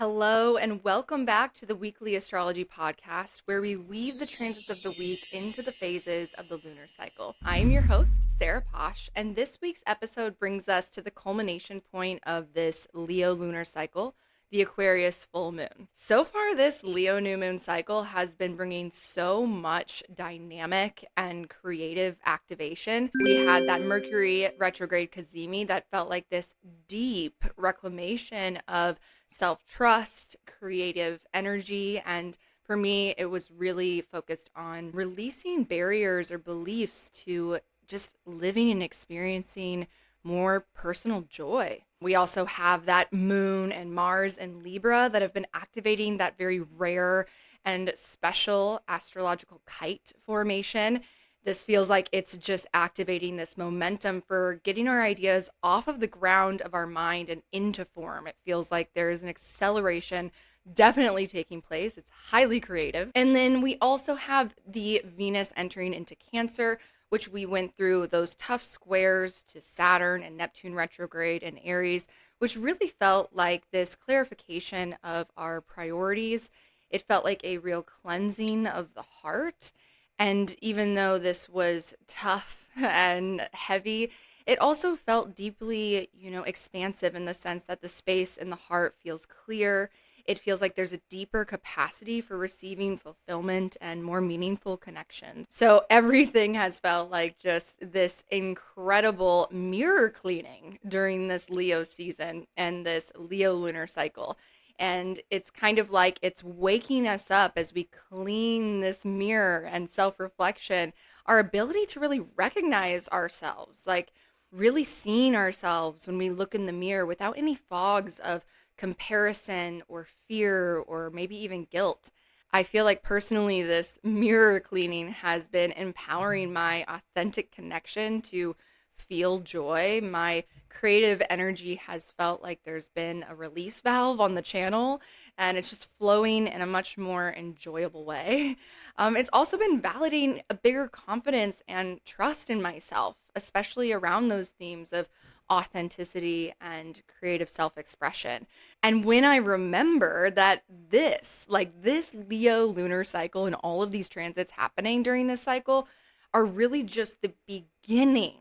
Hello, and welcome back to the weekly astrology podcast, where we weave the transits of the week into the phases of the lunar cycle. I am your host, Sarah Paasch, and this week's episode brings us to the culmination point of this Leo lunar cycle, the Aquarius full moon. So far, this Leo new moon cycle has been bringing so much dynamic and creative activation. We had that Mercury retrograde Cazimi that felt like this deep reclamation of self-trust, creative energy, and for me, it was really focused on releasing barriers or beliefs to just living and experiencing more personal joy. We also have that moon and Mars and Libra that have been activating that very rare and special astrological kite formation. This feels like it's just activating this momentum for getting our ideas off of the ground of our mind and into form. It feels like there is an acceleration definitely taking place. It's highly creative. And then we also have the Venus entering into Cancer, which we went through those tough squares to Saturn and Neptune retrograde and Aries, which really felt like this clarification of our priorities. It felt like a real cleansing of the heart. And even though this was tough and heavy, it also felt deeply, expansive in the sense that the space in the heart feels clear. It feels like there's a deeper capacity for receiving fulfillment and more meaningful connections. So everything has felt like just this incredible mirror cleaning during this Leo season and this Leo lunar cycle. And it's kind of like it's waking us up as we clean this mirror and self reflection, our ability to really recognize ourselves, like really seeing ourselves when we look in the mirror without any fogs of comparison or fear or maybe even guilt. I feel like personally, this mirror cleaning has been empowering my authentic connection to feel joy. My creative energy has felt like there's been a release valve on the channel and it's just flowing in a much more enjoyable way. It's also been validating a bigger confidence and trust in myself, especially around those themes of authenticity and creative self-expression. And when I remember that this Leo lunar cycle and all of these transits happening during this cycle are really just the beginning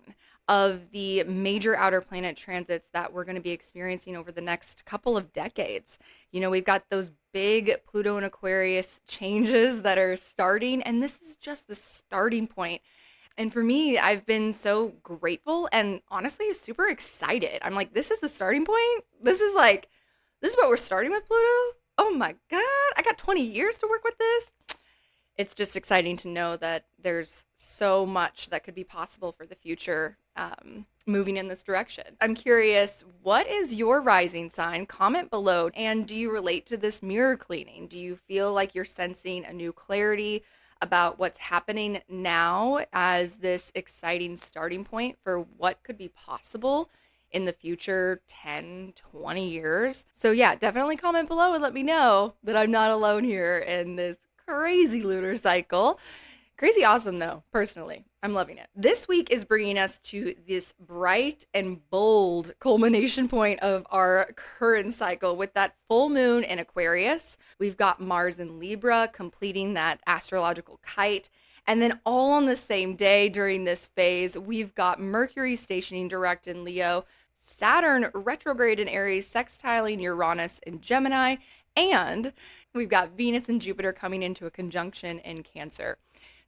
of the major outer planet transits that we're going to be experiencing over the next couple of decades. We've got those big Pluto and Aquarius changes that are starting, and this is just the starting point. And for me, I've been so grateful and honestly super excited. I'm like, this is the starting point. This is what we're starting with, Pluto. Oh my God, I got 20 years to work with this. It's just exciting to know that there's so much that could be possible for the future moving in this direction. I'm curious, what is your rising sign? Comment below. And do you relate to this mirror cleaning? Do you feel like you're sensing a new clarity about what's happening now as this exciting starting point for what could be possible in the future 10, 20 years? So yeah, definitely comment below and let me know that I'm not alone here in this crazy lunar cycle. Crazy awesome though, personally. I'm loving it. This week is bringing us to this bright and bold culmination point of our current cycle with that full moon in Aquarius. We've got Mars in Libra completing that astrological kite. And then all on the same day during this phase, we've got Mercury stationing direct in Leo, Saturn retrograde in Aries, sextiling Uranus in Gemini, and we've got Venus and Jupiter coming into a conjunction in Cancer.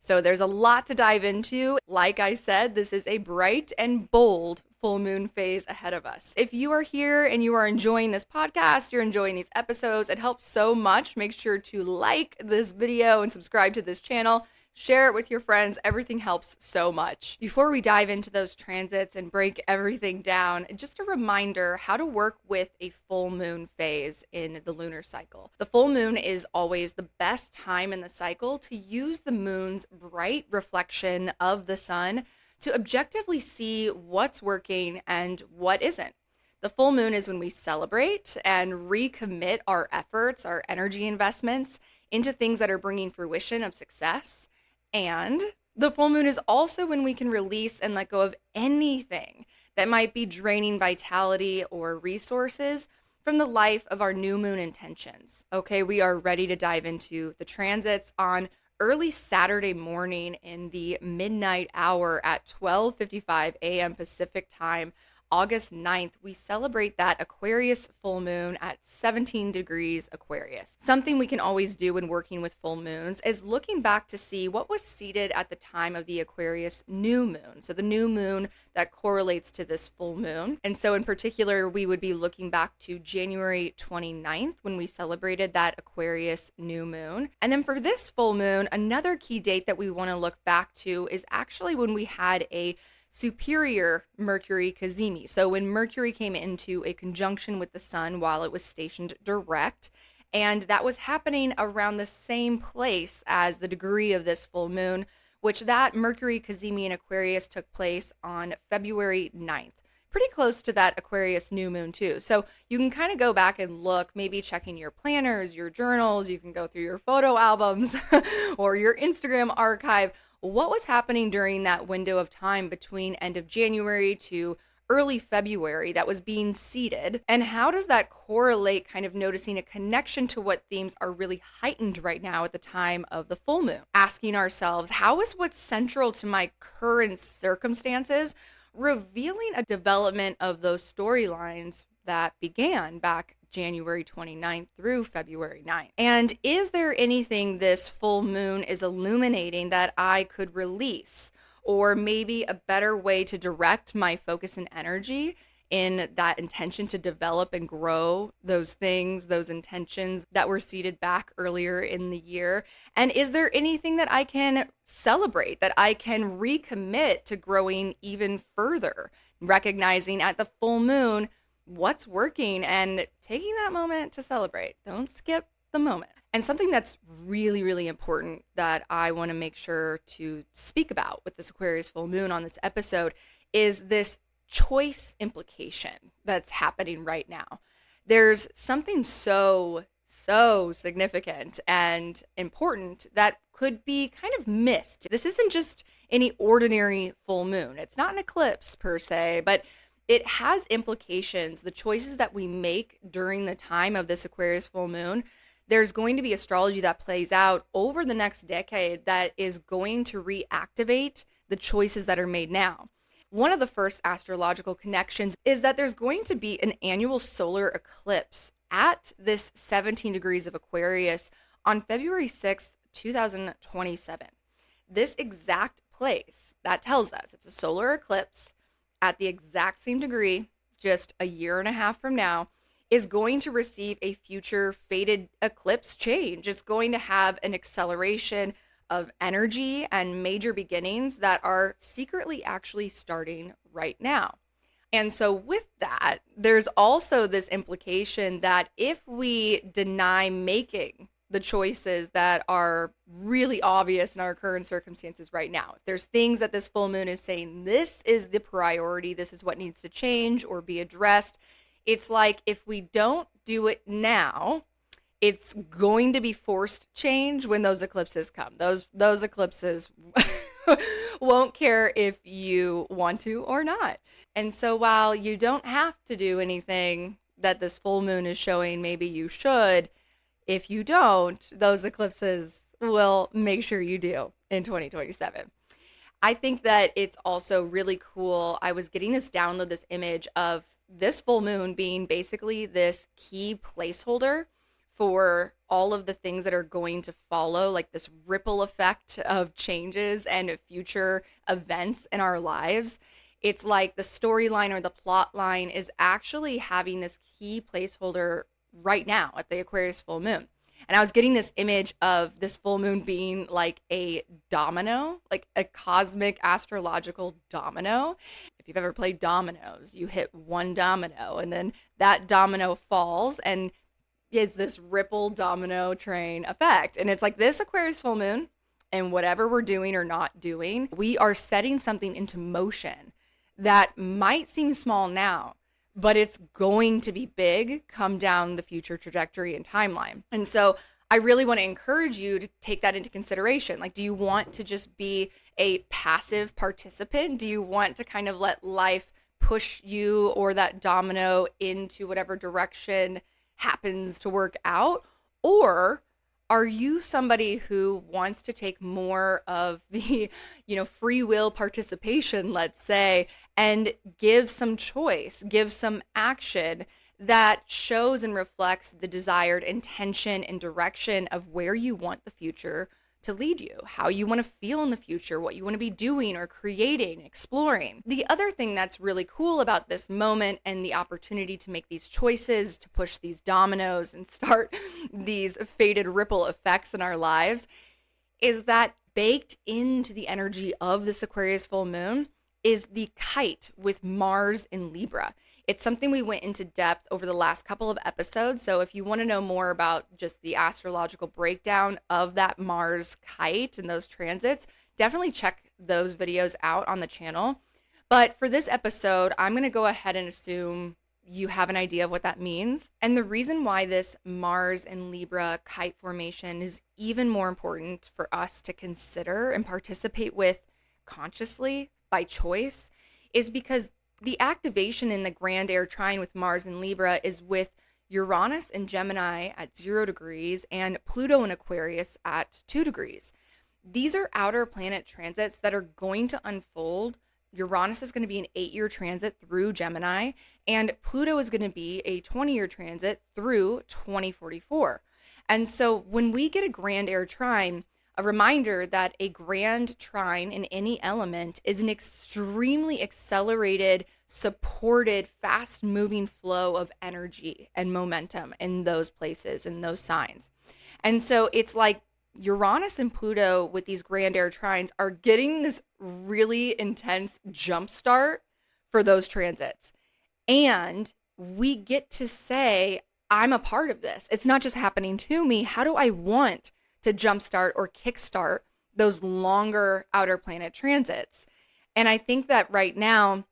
So there's a lot to dive into. Like I said, this is a bright and bold full moon phase ahead of us. If you are here and you are enjoying this podcast, you're enjoying these episodes, it helps so much. Make sure to like this video and subscribe to this channel. Share it with your friends. Everything helps so much. Before we dive into those transits and break everything down, just a reminder how to work with a full moon phase in the lunar cycle. The full moon is always the best time in the cycle to use the moon's bright reflection of the sun to objectively see what's working and what isn't. The full moon is when we celebrate and recommit our efforts, our energy investments into things that are bringing fruition of success. And the full moon is also when we can release and let go of anything that might be draining vitality or resources from the life of our new moon intentions. Okay, we are ready to dive into the transits on early Saturday morning in the midnight hour at 12:55 a.m. Pacific time. August 9th, we celebrate that Aquarius full moon at 17 degrees Aquarius. Something we can always do when working with full moons is looking back to see what was seated at the time of the Aquarius new moon. So the new moon that correlates to this full moon. And so in particular, we would be looking back to January 29th when we celebrated that Aquarius new moon. And then for this full moon, another key date that we want to look back to is actually when we had a superior Mercury cazimi. So when Mercury came into a conjunction with the sun while it was stationed direct, and that was happening around the same place as the degree of this full moon, which that Mercury cazimi in Aquarius took place on February 9th. Pretty close to that Aquarius new moon too. So you can kind of go back and look, maybe checking your planners, your journals, you can go through your photo albums or your Instagram archive. What was happening during that window of time between end of January to early February that was being seeded? And how does that correlate, kind of noticing a connection to what themes are really heightened right now at the time of the full moon? Asking ourselves, how is what's central to my current circumstances revealing a development of those storylines that began back January 29th through February 9th? And is there anything this full moon is illuminating that I could release? Or maybe a better way to direct my focus and energy in that intention to develop and grow those things, those intentions that were seeded back earlier in the year? And is there anything that I can celebrate, that I can recommit to growing even further? Recognizing at the full moon what's working and taking that moment to celebrate. Don't skip the moment. And something that's really, really important that I want to make sure to speak about with this Aquarius full moon on this episode is this choice implication that's happening right now. There's something so significant and important that could be kind of missed. This isn't just any ordinary full moon. It's not an eclipse per se, but it has implications. The choices that we make during the time of this Aquarius full moon, there's going to be astrology that plays out over the next decade that is going to reactivate the choices that are made now. One of the first astrological connections is that there's going to be an annual solar eclipse at this 17 degrees of Aquarius on February 6th, 2027. This exact place, that tells us it's a solar eclipse at the exact same degree, just a year and a half from now, is going to receive a future fated eclipse change. It's going to have an acceleration of energy and major beginnings that are secretly actually starting right now. And so with that, there's also this implication that if we deny making the choices that are really obvious in our current circumstances right now, if there's things that this full moon is saying, this is the priority, this is what needs to change or be addressed, it's like if we don't do it now, it's going to be forced change when those eclipses come. Those eclipses won't care if you want to or not. And so while you don't have to do anything that this full moon is showing, maybe you should, if you don't, those eclipses will make sure you do in 2027. I think that it's also really cool. I was getting this download, this image of this full moon being basically this key placeholder for all of the things that are going to follow, like this ripple effect of changes and future events in our lives. It's like the storyline or the plot line is actually having this key placeholder right now at the Aquarius full moon. And I was getting this image of this full moon being like a domino, like a cosmic astrological domino. If you've ever played dominoes, you hit one domino and then that domino falls and is this ripple domino train effect. And it's like this Aquarius full moon and whatever we're doing or not doing, we are setting something into motion that might seem small now, but it's going to be big come down the future trajectory and timeline. And so I really want to encourage you to take that into consideration. Like, do you want to just be a passive participant? Do you want to kind of let life push you or that domino into whatever direction happens to work out? Or are you somebody who wants to take more of the, free will participation, let's say, and give some choice, give some action that shows and reflects the desired intention and direction of where you want the future to lead you, how you want to feel in the future, what you want to be doing or creating, exploring. The other thing that's really cool about this moment and the opportunity to make these choices, to push these dominoes and start these fated ripple effects in our lives, is that baked into the energy of this Aquarius full moon is the kite with Mars in Libra. It's something we went into depth over the last couple of episodes. So if you want to know more about just the astrological breakdown of that Mars kite and those transits, definitely check those videos out on the channel. But for this episode, I'm going to go ahead and assume you have an idea of what that means. And the reason why this Mars and Libra kite formation is even more important for us to consider and participate with consciously by choice is because the activation in the grand air trine with Mars and Libra is with Uranus and Gemini at 0 degrees and Pluto and Aquarius at 2 degrees. These are outer planet transits that are going to unfold. Uranus is going to be an 8-year transit through Gemini, and Pluto is going to be a 20-year transit through 2044. And so when we get a grand air trine, a reminder that a grand trine in any element is an extremely accelerated, supported, fast-moving flow of energy and momentum in those places, in those signs. And so it's like Uranus and Pluto with these grand air trines are getting this really intense jump start for those transits. And we get to say, I'm a part of this. It's not just happening to me. How do I want to jumpstart or kickstart those longer outer planet transits? And I think that right now,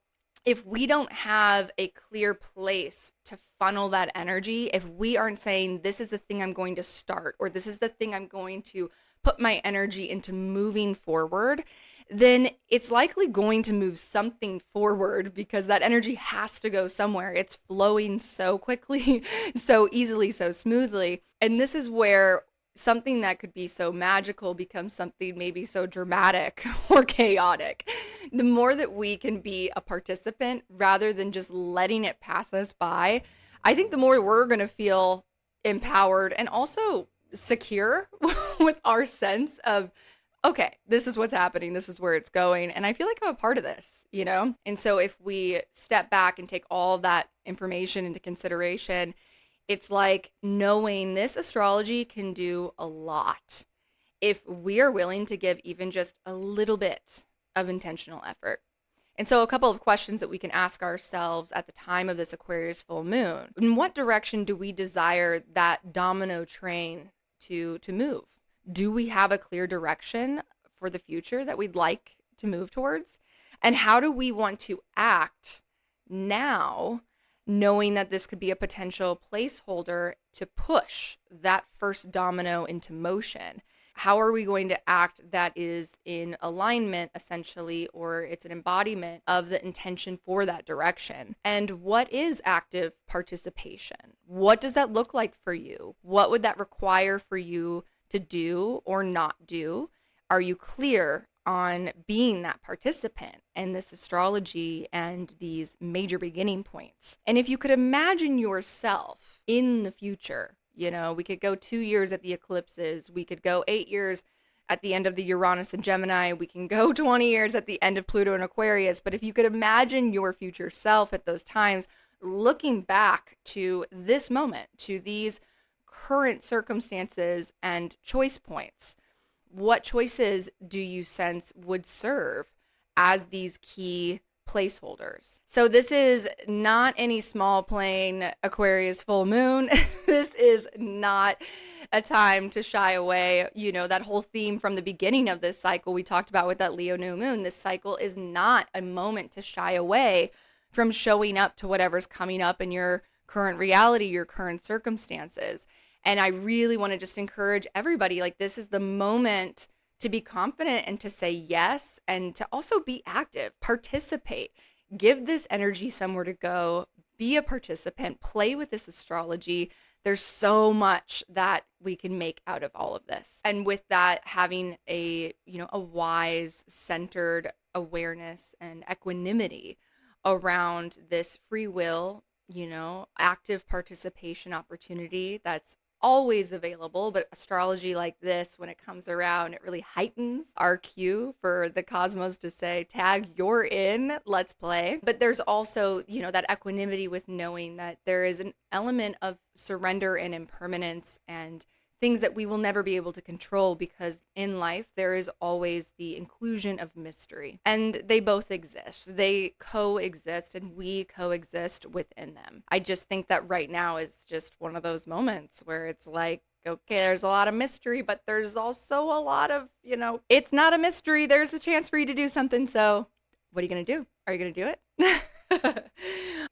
if we don't have a clear place to funnel that energy, if we aren't saying, this is the thing I'm going to start, or this is the thing I'm going to put my energy into moving forward, then it's likely going to move something forward because that energy has to go somewhere. It's flowing so quickly, so easily, so smoothly. And this is where something that could be so magical becomes something maybe so dramatic or chaotic. The more that we can be a participant rather than just letting it pass us by, I think the more we're going to feel empowered and also secure with our sense of, okay, this is what's happening, this is where it's going, and I feel like I'm a part of this, And so if we step back and take all that information into consideration, it's like knowing this astrology can do a lot if we are willing to give even just a little bit of intentional effort. And so a couple of questions that we can ask ourselves at the time of this Aquarius full moon. In what direction do we desire that domino train to move? Do we have a clear direction for the future that we'd like to move towards? And how do we want to act now, knowing that this could be a potential placeholder to push that first domino into motion? How are we going to act that is in alignment, essentially, or it's an embodiment of the intention for that direction? And what is active participation? What does that look like for you? What would that require for you to do or not do? Are you clear on being that participant in this astrology and these major beginning points? And if you could imagine yourself in the future, we could go 2 years at the eclipses, we could go 8 years at the end of the Uranus and Gemini, we can go 20 years at the end of Pluto and Aquarius. But if you could imagine your future self at those times, looking back to this moment, to these current circumstances and choice points, what choices do you sense would serve as these key placeholders? So this is not any small plane Aquarius full moon. This is not a time to shy away. That whole theme from the beginning of this cycle we talked about with that Leo new moon. This cycle is not a moment to shy away from showing up to whatever's coming up in your current reality, your current circumstances. And I really want to just encourage everybody, this is the moment to be confident and to say yes, and to also be active, participate, give this energy somewhere to go, be a participant, play with this astrology. There's so much that we can make out of all of this. And with that, having a wise, centered awareness and equanimity around this free will, active participation opportunity that's always available, but astrology like this, when it comes around, it really heightens our cue for the cosmos to say, tag, you're in, let's play. But there's also, that equanimity with knowing that there is an element of surrender and impermanence and things that we will never be able to control, because in life there is always the inclusion of mystery, and they both exist. They coexist, and we coexist within them. I just think that right now is just one of those moments where it's like, okay, there's a lot of mystery, but there's also a lot of, it's not a mystery. There's a chance for you to do something. So what are you going to do? Are you going to do it?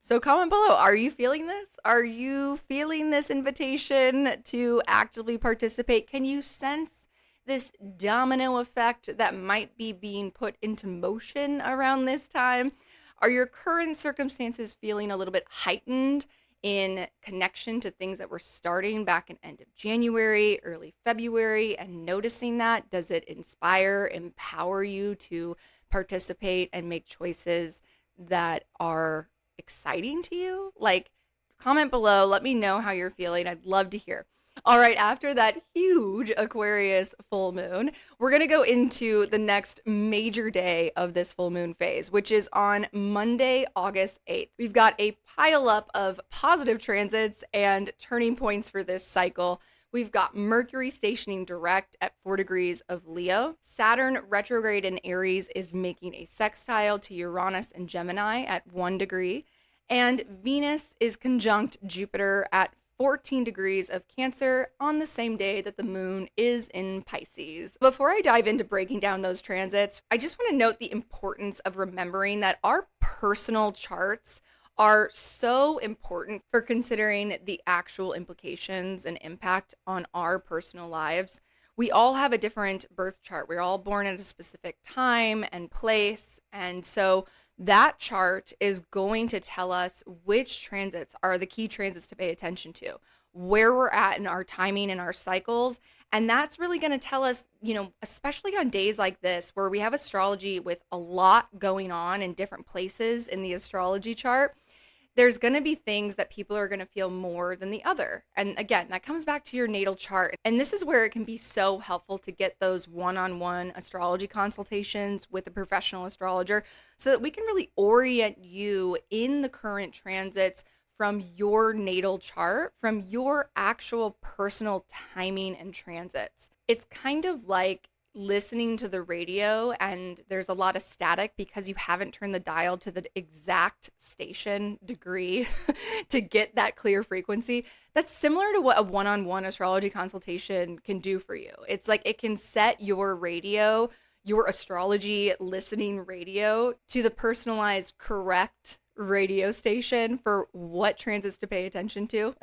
So comment below. Are you feeling this? Are you feeling this invitation to actively participate? Can you sense this domino effect that might be being put into motion around this time? Are your current circumstances feeling a little bit heightened in connection to things that were starting back in end of January, early February, and noticing that? Does it inspire, empower you to participate and make choices that are exciting to you? Like, comment below, let me know how you're feeling. I'd love to hear. All right, after that huge Aquarius full moon, we're going to go into the next major day of this full moon phase, which is on Monday, August 8th. We've got a pile up of positive transits and turning points for this cycle. We've got Mercury stationing direct at 4 degrees of Leo. Saturn retrograde in Aries is making a sextile to Uranus and Gemini at 1 degree. And Venus is conjunct Jupiter at 14 degrees of Cancer on the same day that the moon is in Pisces. Before I dive into breaking down those transits, I just want to note the importance of remembering that our personal charts are so important for considering the actual implications and impact on our personal lives. We all have a different birth chart. We're all born at a specific time and place. And so that chart is going to tell us which transits are the key transits to pay attention to, where we're at in our timing and our cycles. And that's really going to tell us, especially on days like this, where we have astrology with a lot going on in different places in the astrology chart, there's going to be things that people are going to feel more than the other. And again, that comes back to your natal chart. And this is where it can be so helpful to get those one-on-one astrology consultations with a professional astrologer so that we can really orient you in the current transits from your natal chart, from your actual personal timing and transits. It's kind of like listening to the radio and there's a lot of static because you haven't turned the dial to the exact station degree to get that clear frequency. That's similar to what a one-on-one astrology consultation can do for you. It's like it can set your radio, your astrology listening radio, to the personalized, correct radio station for what transits to pay attention to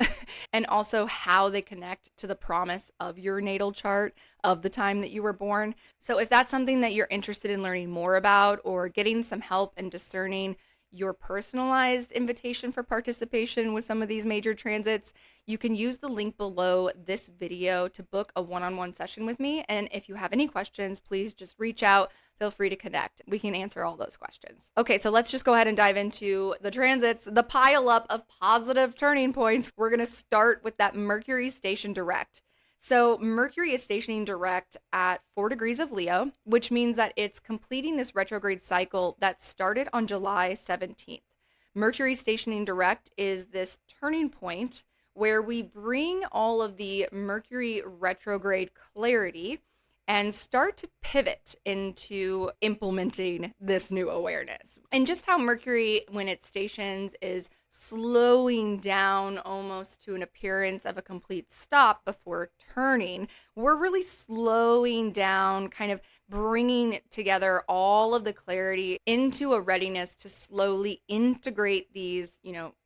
and also how they connect to the promise of your natal chart of the time that you were born. So if that's something that you're interested in learning more about or getting some help in discerning your personalized invitation for participation with some of these major transits, you can use the link below this video to book a one-on-one session with me. And if you have any questions, please just reach out. Feel free to connect. We can answer all those questions. Okay, so let's just go ahead and dive into the transits, the pile up of positive turning points. We're going to start with that Mercury station direct. So Mercury is stationing direct at 4 degrees of Leo, which means that it's completing this retrograde cycle that started on July 17th. Mercury stationing direct is this turning point where we bring all of the Mercury retrograde clarity and start to pivot into implementing this new awareness. And just how Mercury, when it stations, is slowing down almost to an appearance of a complete stop before turning, we're really slowing down, kind of bringing together all of the clarity into a readiness to slowly integrate these,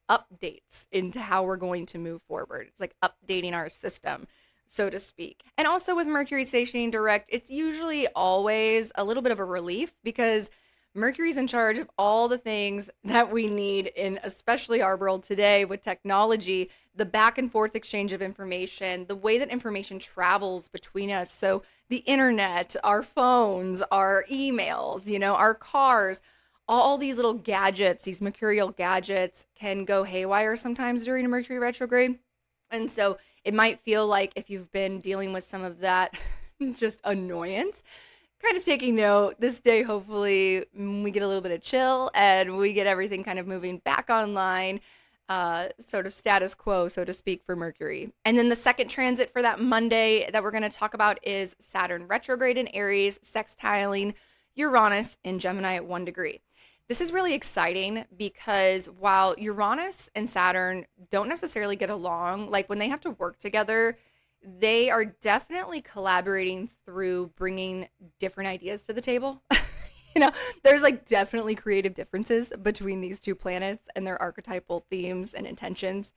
updates into how we're going to move forward. It's like updating our system, so to speak. And also with Mercury stationing direct, it's usually always a little bit of a relief because Mercury's in charge of all the things that we need in especially our world today with technology, the back and forth exchange of information, the way that information travels between us. So the internet, our phones, our emails, our cars, all these little gadgets, these mercurial gadgets can go haywire sometimes during a Mercury retrograde. And so it might feel like if you've been dealing with some of that just annoyance, kind of taking note this day, hopefully we get a little bit of chill and we get everything kind of moving back online, sort of status quo, so to speak, for Mercury. And then the second transit for that Monday that we're going to talk about is Saturn retrograde in Aries, sextiling Uranus in Gemini at 1 degree. This is really exciting because while Uranus and Saturn don't necessarily get along, like when they have to work together, they are definitely collaborating through bringing different ideas to the table. There's like definitely creative differences between these two planets and their archetypal themes and intentions.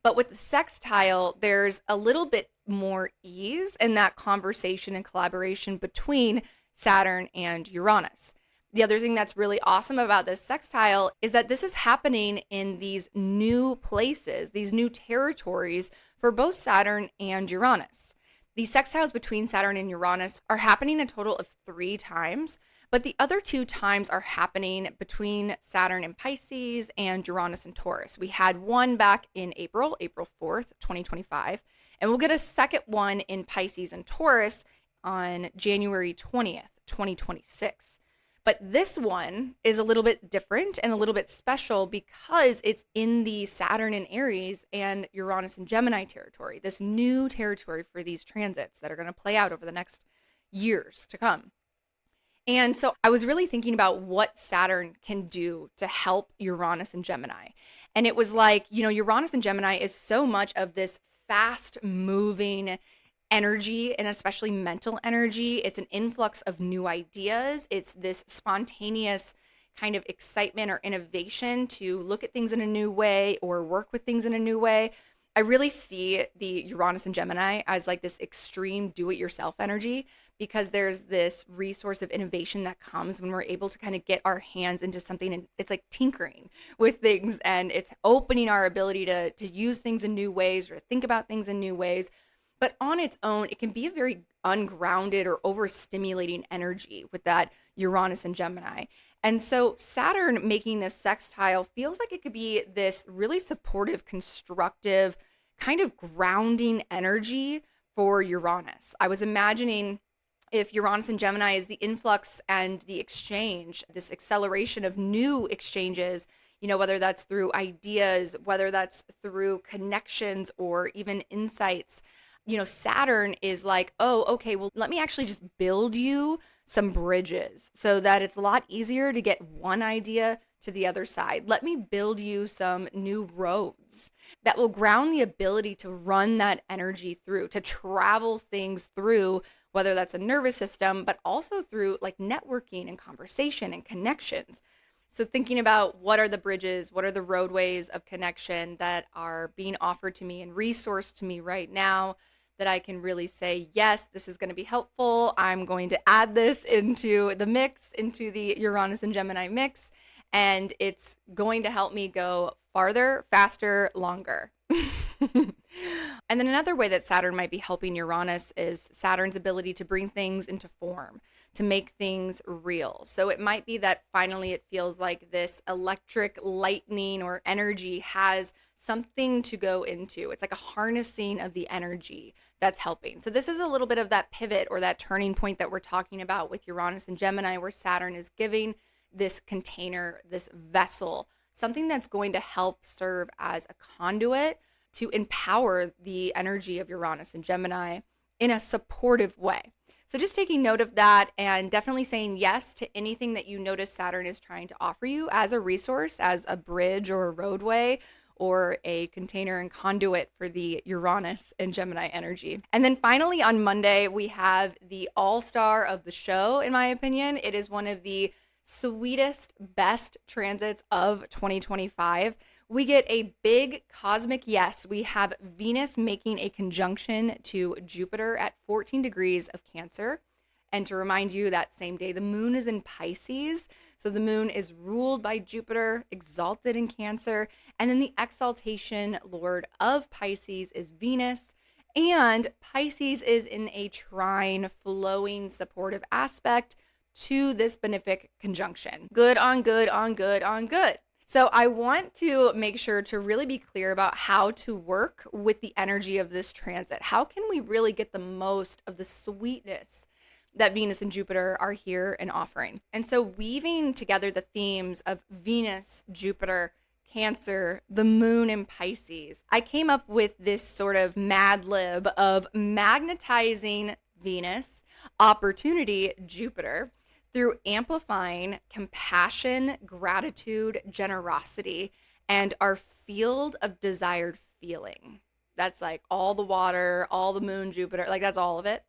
But with the sextile, there's a little bit more ease in that conversation and collaboration between Saturn and Uranus. The other thing that's really awesome about this sextile is that this is happening in these new places, these new territories for both Saturn and Uranus. These sextiles between Saturn and Uranus are happening a total of 3 times, but the other 2 times are happening between Saturn and Pisces and Uranus and Taurus. We had one back in April 4th, 2025, and we'll get a second one in Pisces and Taurus on January 20th, 2026. But this one is a little bit different and a little bit special because it's in the Saturn in Aries and Uranus in Gemini territory, this new territory for these transits that are going to play out over the next years to come. And so I was really thinking about what Saturn can do to help Uranus and Gemini. And it was like, Uranus and Gemini is so much of this fast moving energy, and especially mental energy. It's an influx of new ideas. It's this spontaneous kind of excitement or innovation to look at things in a new way or work with things in a new way. I really see the Uranus and Gemini as like this extreme do-it-yourself energy because there's this resource of innovation that comes when we're able to kind of get our hands into something, and it's like tinkering with things, and it's opening our ability to use things in new ways or think about things in new ways. But on its own, it can be a very ungrounded or overstimulating energy with that Uranus and Gemini. And so Saturn making this sextile feels like it could be this really supportive, constructive, kind of grounding energy for Uranus. I was imagining if Uranus and Gemini is the influx and the exchange, this acceleration of new exchanges, whether that's through ideas, whether that's through connections or even insights. Saturn is like, oh, okay, well, let me actually just build you some bridges so that it's a lot easier to get one idea to the other side. Let me build you some new roads that will ground the ability to run that energy through, to travel things through, whether that's a nervous system, but also through like networking and conversation and connections. So thinking about what are the bridges, what are the roadways of connection that are being offered to me and resourced to me right now that I can really say, yes, this is going to be helpful. I'm going to add this into the mix, into the Uranus and Gemini mix, and it's going to help me go farther, faster, longer. And then another way that Saturn might be helping Uranus is Saturn's ability to bring things into form, to make things real. So it might be that finally it feels like this electric lightning or energy has something to go into. It's like a harnessing of the energy that's helping. So this is a little bit of that pivot or that turning point that we're talking about with Uranus and Gemini, where Saturn is giving this container, this vessel, something that's going to help serve as a conduit to empower the energy of Uranus and Gemini in a supportive way. So just taking note of that and definitely saying yes to anything that you notice Saturn is trying to offer you as a resource, as a bridge or a roadway or a container and conduit for the Uranus and Gemini energy. And then finally on Monday, we have the all-star of the show, in my opinion. It is one of the sweetest, best transits of 2025. We get a big cosmic yes. We have Venus making a conjunction to Jupiter at 14 degrees of Cancer. And to remind you, that same day, the moon is in Pisces. So the moon is ruled by Jupiter, exalted in Cancer. And then the exaltation lord of Pisces is Venus. And Pisces is in a trine, flowing, supportive aspect to this benefic conjunction. Good on good on good on good. So I want to make sure to really be clear about how to work with the energy of this transit. How can we really get the most of the sweetness that Venus and Jupiter are here and offering? And so weaving together the themes of Venus, Jupiter, Cancer, the moon in Pisces, I came up with this sort of mad lib of magnetizing Venus, opportunity Jupiter, through amplifying compassion, gratitude, generosity, and our field of desired feeling. That's like all the water, all the moon, Jupiter, like that's all of it.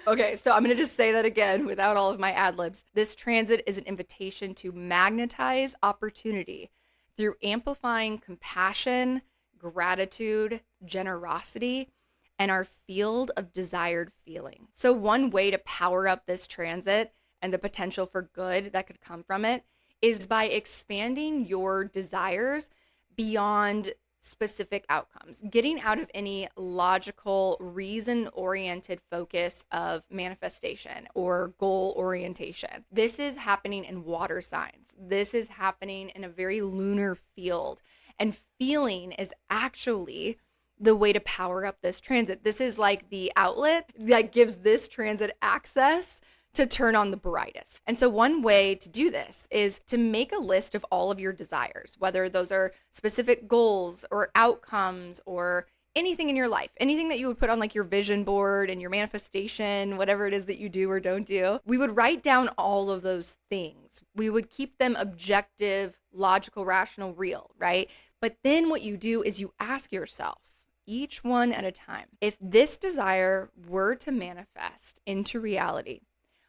Okay, so I'm going to just say that again without all of my ad libs. This transit is an invitation to magnetize opportunity through amplifying compassion, gratitude, generosity, and our field of desired feeling. So one way to power up this transit and the potential for good that could come from it is by expanding your desires beyond specific outcomes, getting out of any logical, reason-oriented focus of manifestation or goal orientation. This is happening in water signs. This is happening in a very lunar field. And feeling is actually the way to power up this transit. This is like the outlet that gives this transit access to turn on the brightest. And so one way to do this is to make a list of all of your desires, whether those are specific goals or outcomes or anything in your life, anything that you would put on like your vision board and your manifestation, whatever it is that you do or don't do. We would write down all of those things. We would keep them objective, logical, rational, real, right? But then what you do is you ask yourself, each one at a time, if this desire were to manifest into reality,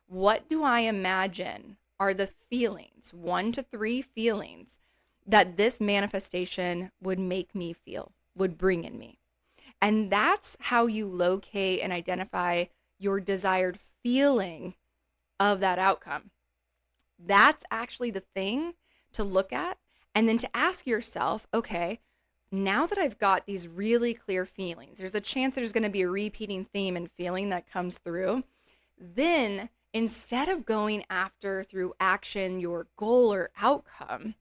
what do I imagine are the feelings, 1 to 3 feelings that this manifestation would make me feel, would bring in me? And that's how you locate and identify your desired feeling of that outcome. That's actually the thing to look at. And then to ask yourself, okay, now that I've got these really clear feelings, there's a chance there's going to be a repeating theme and feeling that comes through. Then instead of going after through action your goal or outcome,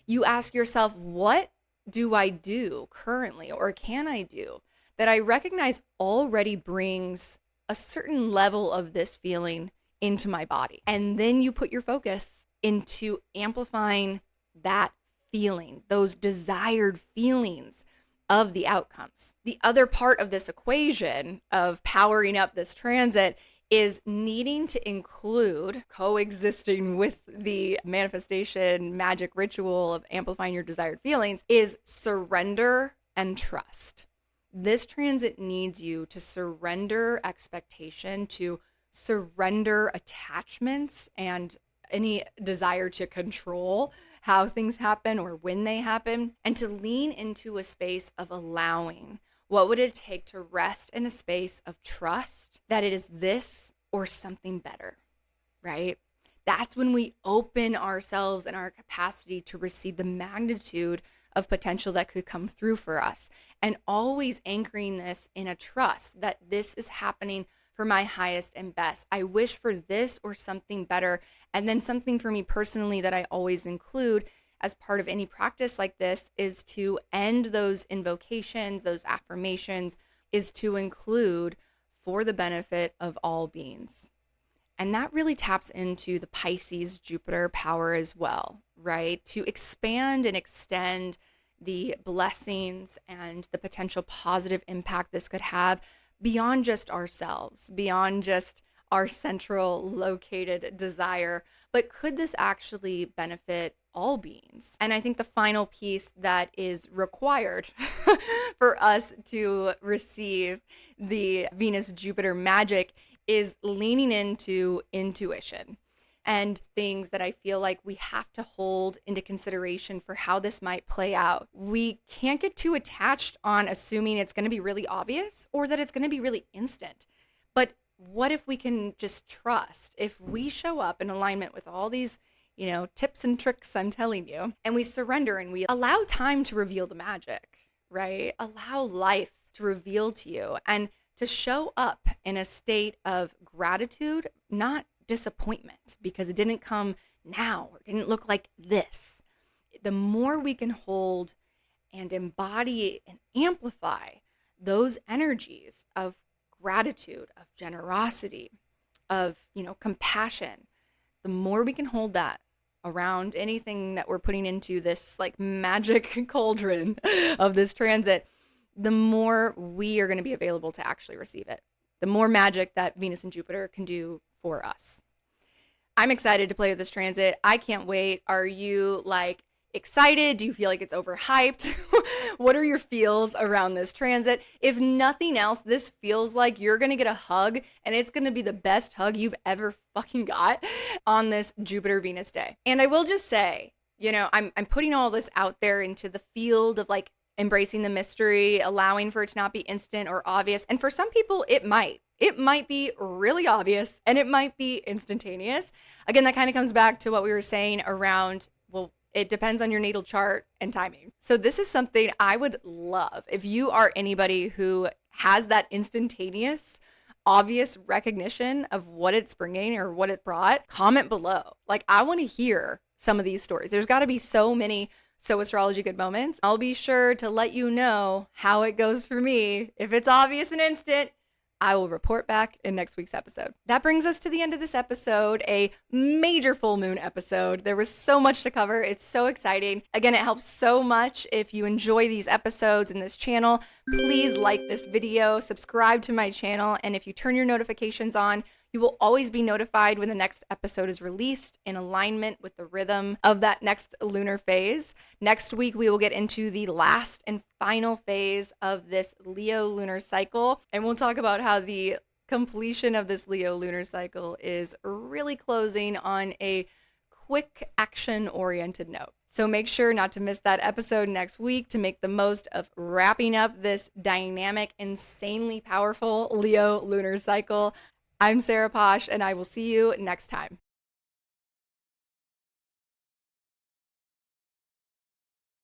you ask yourself, what do I do currently or can I do that I recognize already brings a certain level of this feeling into my body? And then you put your focus into amplifying that feeling, those desired feelings of the outcomes. The other part of this equation of powering up this transit is needing to include, coexisting with the manifestation magic ritual of amplifying your desired feelings, is surrender and trust. This transit needs you to surrender expectation, to surrender attachments and any desire to control how things happen or when they happen, and to lean into a space of allowing. What would it take to rest in a space of trust that it is this or something better, right? That's when we open ourselves and our capacity to receive the magnitude of potential that could come through for us. And always anchoring this in a trust that this is happening for my highest and best. I wish for this or something better. And then something for me personally that I always include as part of any practice like this is to end those invocations, those affirmations, is to include for the benefit of all beings. And that really taps into the Pisces Jupiter power as well, right? To expand and extend the blessings and the potential positive impact this could have beyond just ourselves, beyond just our central located desire, but could this actually benefit all beings? And I think the final piece that is required for us to receive the Venus-Jupiter magic is leaning into intuition and things that I feel like we have to hold into consideration for how this might play out. We can't get too attached on assuming it's going to be really obvious or that it's going to be really instant. But what if we can just trust? If we show up in alignment with all these, tips and tricks I'm telling you, and we surrender and we allow time to reveal the magic, right? Allow life to reveal to you and to show up in a state of gratitude, not disappointment, because it didn't come now or didn't look like this. The more we can hold and embody and amplify those energies of gratitude, of generosity, of, compassion, the more we can hold that around anything that we're putting into this like magic cauldron of this transit, the more we are going to be available to actually receive it. The more magic that Venus and Jupiter can do for us. I'm excited to play with this transit. I can't wait. Are you excited? Do you feel like it's overhyped? What are your feels around this transit? If nothing else, this feels like you're going to get a hug, and it's going to be the best hug you've ever fucking got on this Jupiter-Venus day. And I will just say, I'm putting all this out there into the field of embracing the mystery, allowing for it to not be instant or obvious. And for some people, it might. It might be really obvious and it might be instantaneous. Again, that kind of comes back to what we were saying around, well, it depends on your natal chart and timing. So this is something I would love. If you are anybody who has that instantaneous, obvious recognition of what it's bringing or what it brought, comment below. I want to hear some of these stories. There's got to be so many astrology good moments. I'll be sure to let you know how it goes for me. If it's obvious and instant, I will report back in next week's episode. That brings us to the end of this episode, a major full moon episode. There was so much to cover. It's so exciting. Again, it helps so much if you enjoy these episodes in this channel. Please like this video, subscribe to my channel, and if you turn your notifications on, you will always be notified when the next episode is released in alignment with the rhythm of that next lunar phase. Next week, we will get into the last and final phase of this Leo lunar cycle, and we'll talk about how the completion of this Leo lunar cycle is really closing on a quick action-oriented note. So make sure not to miss that episode next week to make the most of wrapping up this dynamic, insanely powerful Leo lunar cycle. I'm Sarah Paasch, and I will see you next time.